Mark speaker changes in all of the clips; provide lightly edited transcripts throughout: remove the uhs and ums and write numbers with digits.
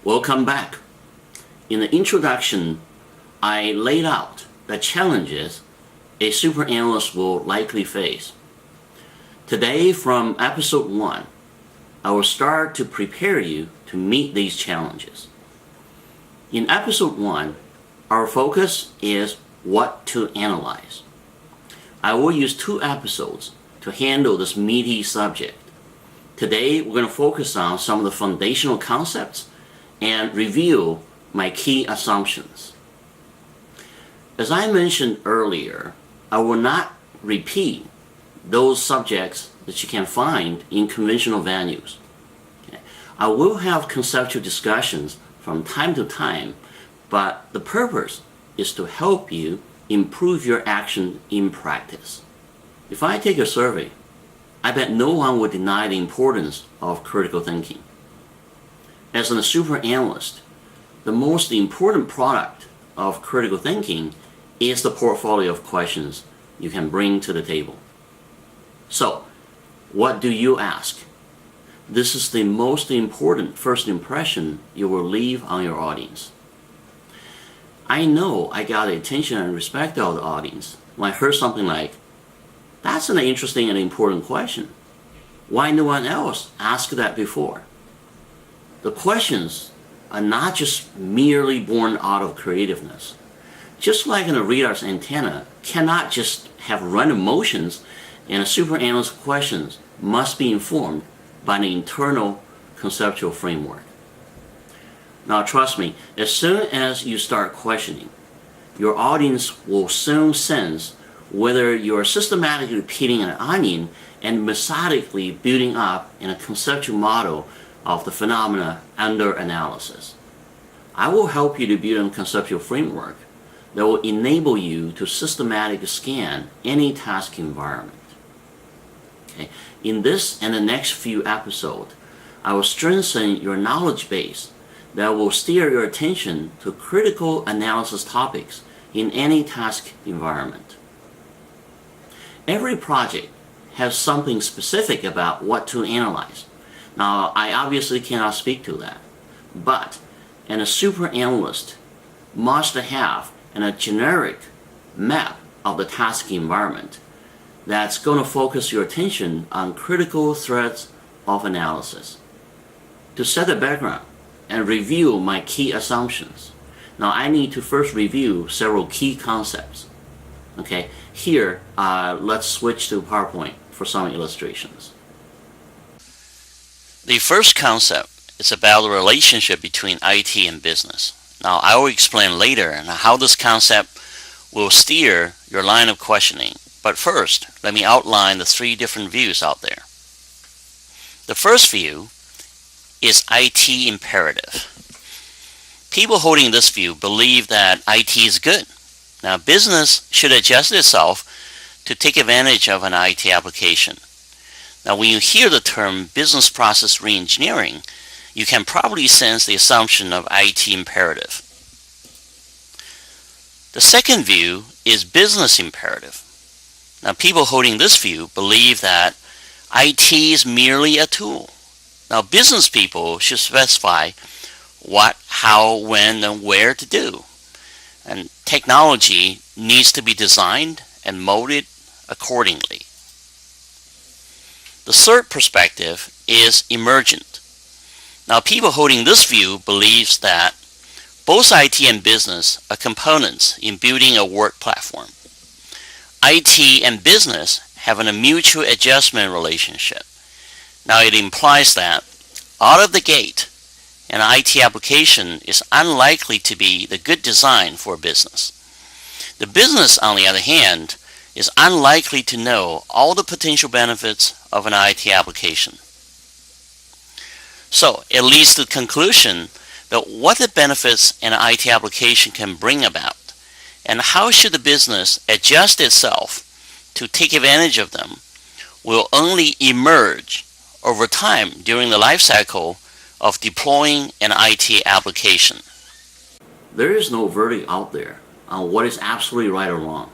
Speaker 1: Welcome back. In the introduction, I laid out the challenges a super analyst will likely face. Today, from episode 1, I will start to prepare you to meet these challenges. In episode 1, our focus is what to analyze. I will use 2 episodes to handle this meaty subject. Today, we're going to focus on some of the foundational concepts and review my key assumptions. As I mentioned earlier, I will not repeat those subjects that you can find in conventional venues. Okay. I will have conceptual discussions from time to time, but the purpose is to help you improve your action in practice. If I take a survey, I bet no one would deny the importance of critical thinking. As a super analyst, the most important product of critical thinking is the portfolio of questions you can bring to the table. So, what do you ask? This is the most important first impression you will leave on your audience. I know I got the attention and respect of the audience when I heard something like, "That's an interesting and important question. Why no one else asked that before?" The questions are not just merely born out of creativeness. Just like a radar's antenna cannot just have random motions, and a super analyst's questions must be informed by an internal conceptual framework. Now trust me, as soon as you start questioning, your audience will soon sense whether you are systematically peeling an onion and methodically building up in a conceptual model of the phenomena under analysis. I will help you to build a conceptual framework that will enable you to systematically scan any task environment. Okay. In this and the next few episodes, I will strengthen your knowledge base that will steer your attention to critical analysis topics in any task environment. Every project has something specific about what to analyze. Now, I obviously cannot speak to that, but a super analyst must have a generic map of the task environment that's going to focus your attention on critical threads of analysis. To set the background and review my key assumptions, now I need to first review several key concepts. Okay, here, let's switch to PowerPoint for some illustrations. The first concept is about the relationship between IT and business. Now, I will explain later how this concept will steer your line of questioning. But first, let me outline the 3 different views out there. The first view is IT imperative. People holding this view believe that IT is good. Now, business should adjust itself to take advantage of an IT application. Now, when you hear the term business process reengineering, you can probably sense the assumption of IT imperative. The second view is business imperative. Now, people holding this view believe that IT is merely a tool. Now, business people should specify what, how, when, and where to do. And technology needs to be designed and molded accordingly. The third perspective is emergent. Now, people holding this view believes that both IT and business are components in building a work platform. IT and business have a mutual adjustment relationship. Now, it implies that out of the gate, an IT application is unlikely to be the good design for a business. The business, on the other hand, is unlikely to know all the potential benefits of an IT application. So, it leads to the conclusion that what the benefits an IT application can bring about, and how should the business adjust itself to take advantage of them, will only emerge over time during the life cycle of deploying an IT application. There is no verdict out there on what is absolutely right or wrong,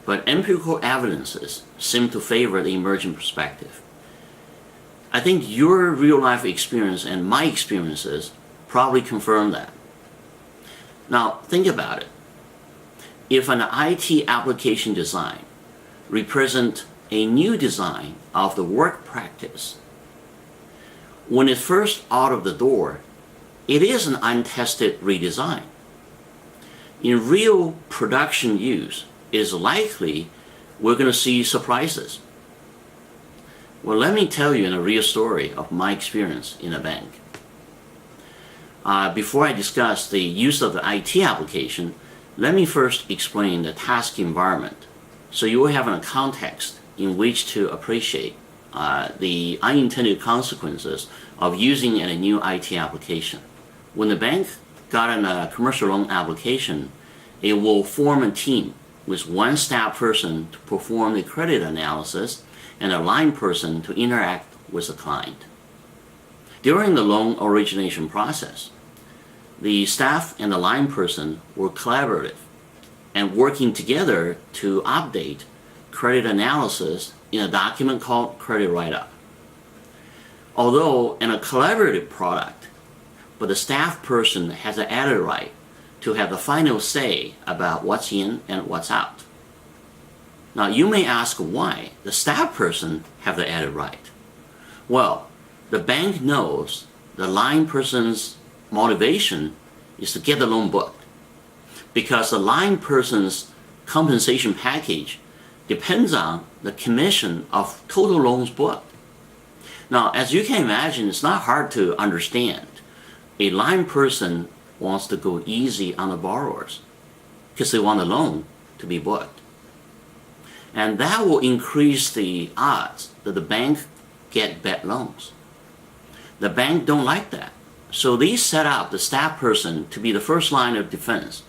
Speaker 1: but empirical evidences seem to favor the emergent perspective. I think your real-life experience and my experiences probably confirmed that. Now, think about it. If an IT application design represents a new design of the work practice, when it's first out of the door, it is an untested redesign. In real production use, it is likely we're going to see surprises. Well, let me tell you a real story of my experience in a bank. Before I discuss the use of the IT application, let me first explain the task environment so you will have a context in which to appreciate the unintended consequences of using a new IT application. When the bank got a commercial loan application, it will form a team with one staff person to perform the credit analysis and a line person to interact with the client. During the loan origination process, the staff and the line person were collaborative and working together to update credit analysis in a document called Credit Write-Up. Although in a collaborative product, but the staff person has an added right to have the final say about what's in and what's out. Now you may ask why the staff person have the added right. Well, the bank knows the line person's motivation is to get the loan booked, because the line person's compensation package depends on the commission of total loans booked. Now, as you can imagine, it's not hard to understand. A line person wants to go easy on the borrowers because they want the loan to be booked. And that will increase the odds that the bank get bad loans. The bank don't like that. So they set up the staff person to be the first line of defense.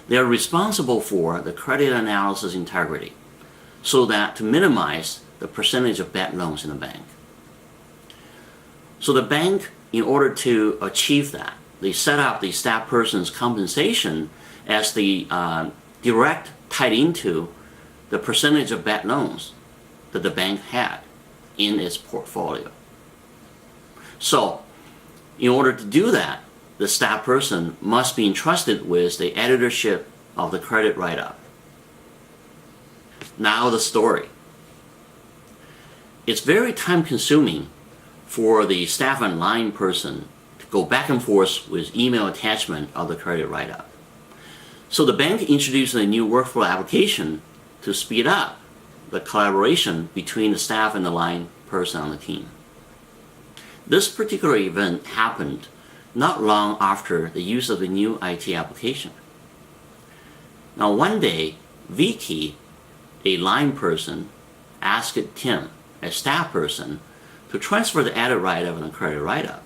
Speaker 1: They are responsible for the credit analysis integrity so that to minimize the percentage of bad loans in the bank. So the bank, in order to achieve that, they set up the staff person's compensation as the direct tied into the percentage of bad loans that the bank had in its portfolio. So, in order to do that, the staff person must be entrusted with the editorship of the credit write-up. Now the story. It's very time-consuming for the staff and line person to go back and forth with email attachment of the credit write-up. So the bank introduced a new workflow application to speed up the collaboration between the staff and the line person on the team. This particular event happened not long after the use of the new IT application. Now one day, Vicky, a line person, asked Tim, a staff person, to transfer the added write-up and the credit write-up.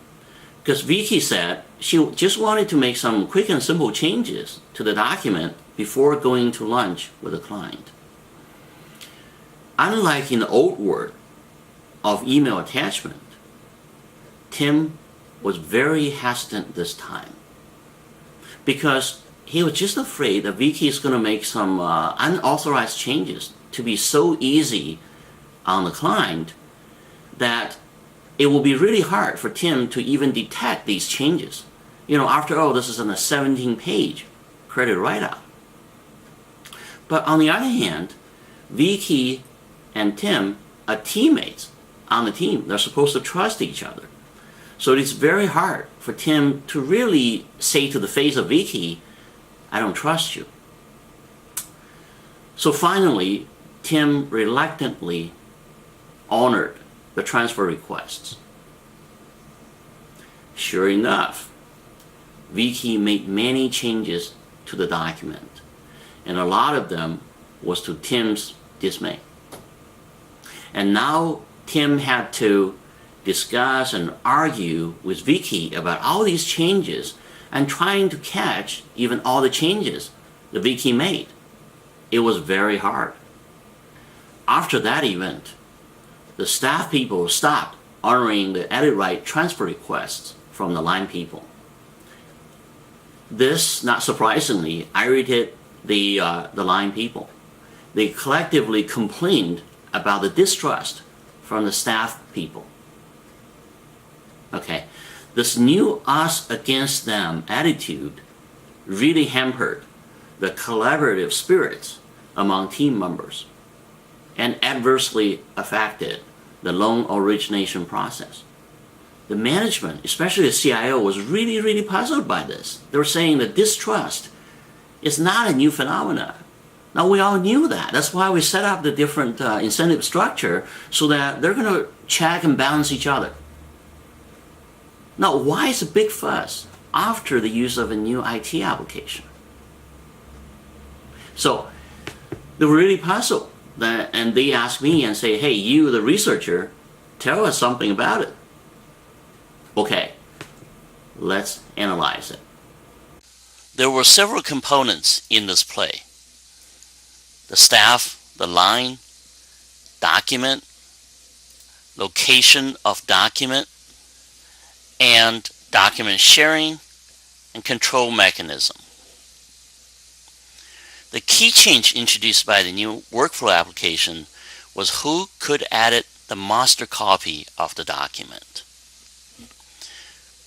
Speaker 1: Because Vicky said she just wanted to make some quick and simple changes to the document before going to lunch with the client. Unlike in the old world of email attachment, Tim was very hesitant this time because he was just afraid that Vicky is going to make some unauthorized changes to be so easy on the client that it will be really hard for Tim to even detect these changes. You know, after all, this is on a 17-page credit write-up. But on the other hand, Vicky and Tim are teammates on the team. They're supposed to trust each other. So it's very hard for Tim to really say to the face of Vicky, I don't trust you. So finally, Tim reluctantly honored the transfer requests. Sure enough, Vicky made many changes to the document, and a lot of them was to Tim's dismay. And now Tim had to discuss and argue with Vicky about all these changes and trying to catch even all the changes that Vicky made. It was very hard. After that event, the staff people stopped honoring the edit right transfer requests from the line people. This, not surprisingly, irritated the line people. They collectively complained about the distrust from the staff people. Okay, This new us against them attitude really hampered the collaborative spirits among team members and adversely affected the loan origination process. The management, especially the CIO, was really puzzled by this. They were saying that distrust is not a new phenomenon. Now, we all knew that. That's why we set up the different incentive structure so that they're going to check and balance each other. Now, why is a big fuss after the use of a new IT application? So they were really puzzled, and they asked me and say, hey, you, the researcher, tell us something about it. Okay, let's analyze it. There were several components in this play. The staff, the line, document, location of document, and document sharing and control mechanism. The key change introduced by the new workflow application was who could edit the master copy of the document.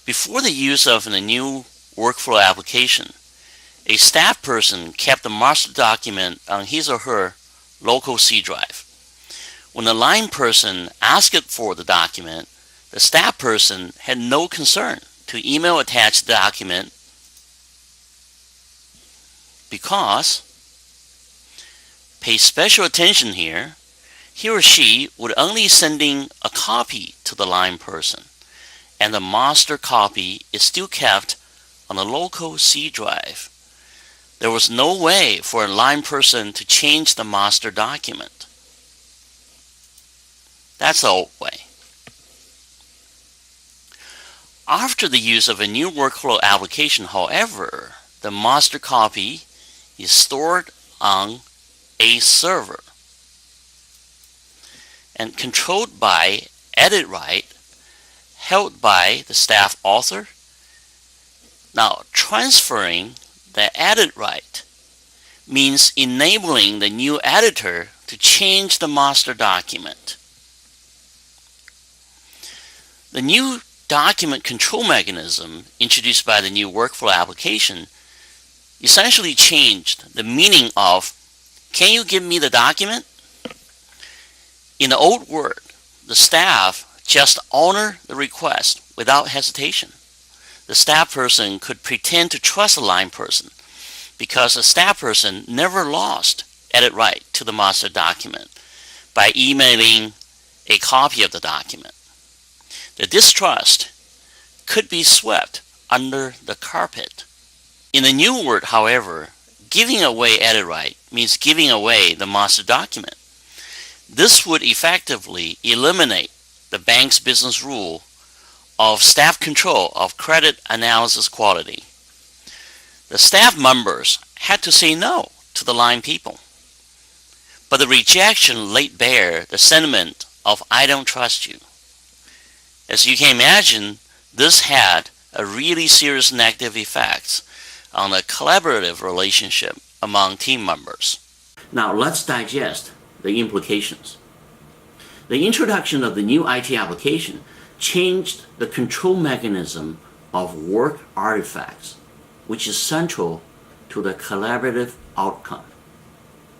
Speaker 1: Before the use of the new workflow application, a staff person kept the master document on his or her local C drive. When the line person asked for the document, the staff person had no concern to email attach the document because, pay special attention here, he or she would only sending a copy to the line person, and the master copy is still kept on the local C drive. There was no way for a line person to change the master document. That's the old way. After the use of a new workflow application, however, the master copy is stored on a server and controlled by edit right held by the staff author. Now, transferring the edit right means enabling the new editor to change the master document. The new document control mechanism introduced by the new workflow application essentially changed the meaning of, can you give me the document? In the old world, the staff just honor the request without hesitation. The staff person could pretend to trust the line person because the staff person never lost edit right to the master document by emailing a copy of the document. The distrust could be swept under the carpet. In the new world, however, giving away edit right means giving away the master document. This would effectively eliminate the bank's business rule of staff control of credit analysis quality. The staff members had to say no to the line people, but the rejection laid bare the sentiment of I don't trust you. As you can imagine, this had a really serious negative effects on the collaborative relationship among team members. Now let's digest the implications. The introduction of the new IT application changed the control mechanism of work artifacts, which is central to the collaborative outcome.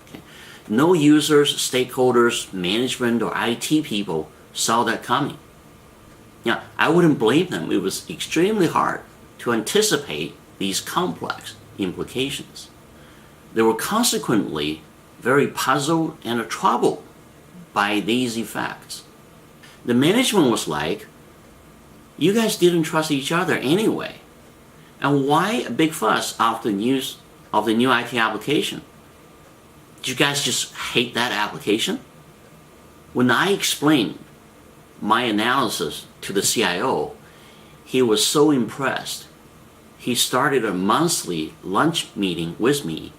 Speaker 1: Okay. No users, stakeholders, management, or IT people saw that coming. Now, I wouldn't blame them. It was extremely hard to anticipate these complex implications. They were consequently very puzzled and troubled by these effects. The management was like, you guys didn't trust each other anyway. And why a big fuss after the news of the new IT application? Did you guys just hate that application? When I explained my analysis to the CIO, he was so impressed. He started a monthly lunch meeting with me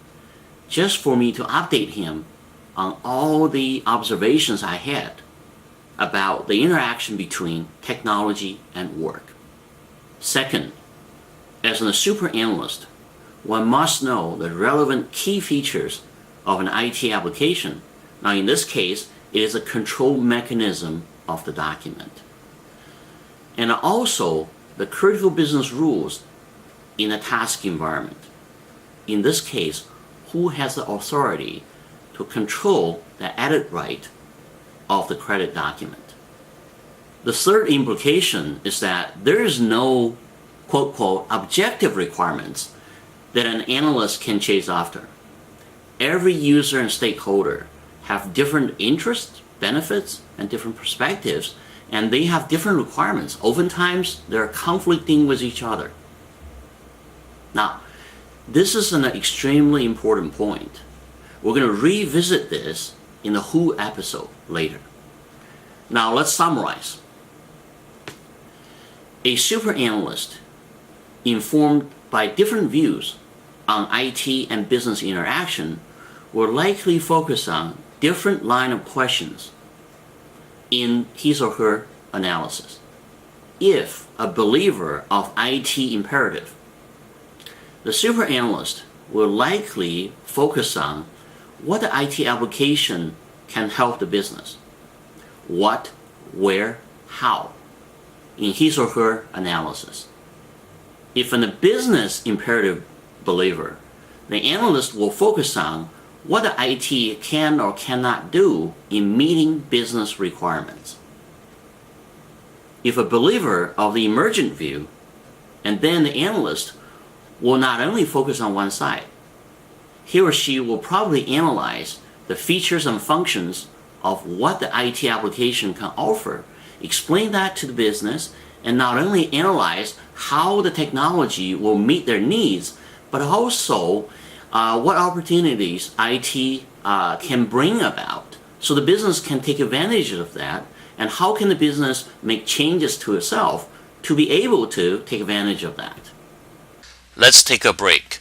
Speaker 1: just for me to update him on all the observations I had about the interaction between technology and work. Second, as a super analyst, one must know the relevant key features of an IT application. Now in this case, it is a control mechanism of the document. And also the critical business rules in a task environment. In this case, who has the authority to control the edit right of the credit document? The third implication is that there is no quote, objective requirements that an analyst can chase after. Every user and stakeholder have different interests, benefits, and different perspectives, and they have different requirements. Oftentimes, they're conflicting with each other. Now, this is an extremely important point. We're going to revisit this in the Who episode later. Now, let's summarize. A super analyst informed by different views on IT and business interaction will likely focus on different line of questions in his or her analysis. If a believer of IT imperative, the super analyst will likely focus on what the IT application can help the business, what, where, how, in his or her analysis. If a business imperative believer, the analyst will focus on what the IT can or cannot do in meeting business requirements. If a believer of the emergent view, and then the analyst will not only focus on one side, he or she will probably analyze the features and functions of what the IT application can offer, explain that to the business, and not only analyze how the technology will meet their needs, but also what opportunities IT can bring about so the business can take advantage of that, and how can the business make changes to itself to be able to take advantage of that. Let's take a break.